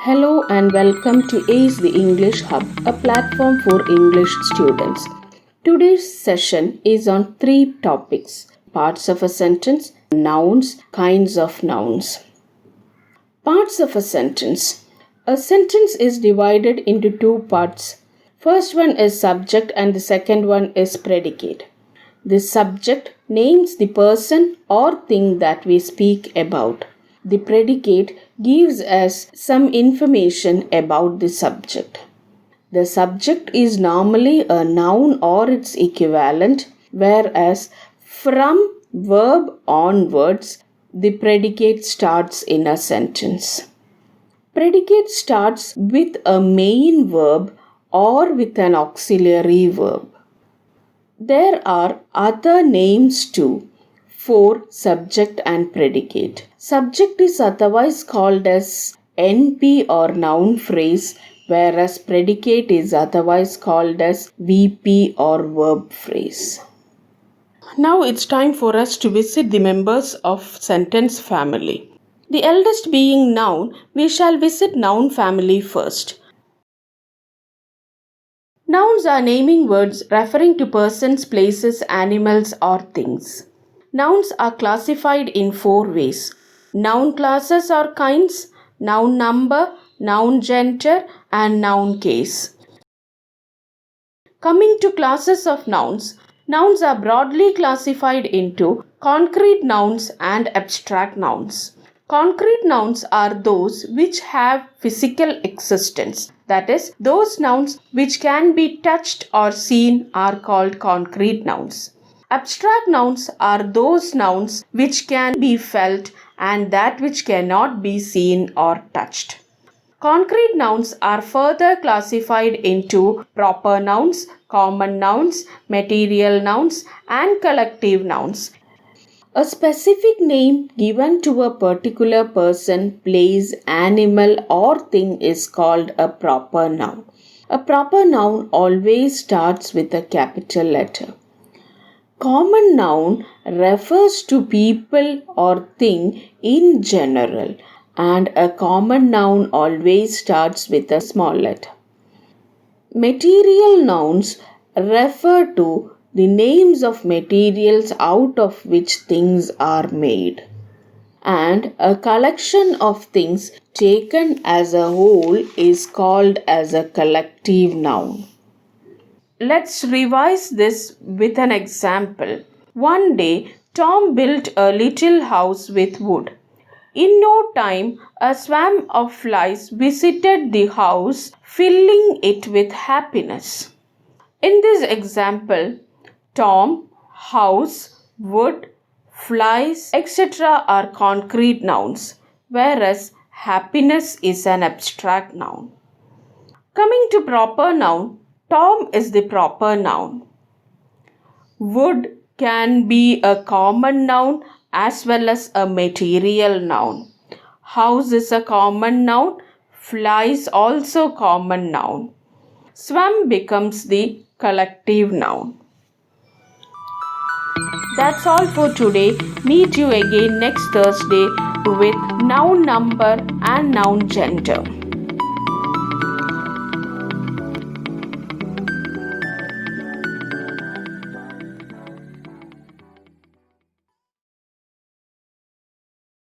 Hello and welcome to ACE the English Hub, a platform for English students. Today's session is on three topics: parts of a sentence, nouns, kinds of nouns. Parts of a sentence. A sentence is divided into two parts. First one is subject and the second one is predicate. The subject names the person or thing that we speak about. The predicate gives us some information about the subject. The subject is normally a noun or its equivalent, whereas from verb onwards, the predicate starts in a sentence. Predicate starts with a main verb or with an auxiliary verb. There are other names too for subject and predicate. Subject is otherwise called as NP or noun phrase, whereas predicate is otherwise called as VP or verb phrase. Now it's time for us to visit the members of sentence family. The eldest being noun, we shall visit noun family first. Nouns are naming words referring to persons, places, animals, or things. Nouns are classified in four ways. Noun classes or kinds, noun number, noun gender, and noun case. Coming to classes of nouns, nouns are broadly classified into concrete nouns and abstract nouns. Concrete nouns are those which have physical existence. That is, those nouns which can be touched or seen are called concrete nouns. Abstract nouns are those nouns which can be felt and that which cannot be seen or touched. Concrete nouns are further classified into proper nouns, common nouns, material nouns, and collective nouns. A specific name given to a particular person, place, animal, or thing is called a proper noun. A proper noun always starts with a capital letter. Common noun refers to people or thing in general, and a common noun always starts with a small letter. Material nouns refer to the names of materials out of which things are made, and a collection of things taken as a whole is called as a collective noun. Let's revise this with an example. One day, Tom built a little house with wood. In no time, a swarm of flies visited the house, filling it with happiness. In this example, Tom, house, wood, flies, etc. are concrete nouns, whereas happiness is an abstract noun. Coming to proper noun, Tom is the proper noun. Wood can be a common noun as well as a material noun. House is a common noun, flies also common noun. Swarm becomes the collective noun. That's all for today. Meet you again next Thursday with noun number and noun gender.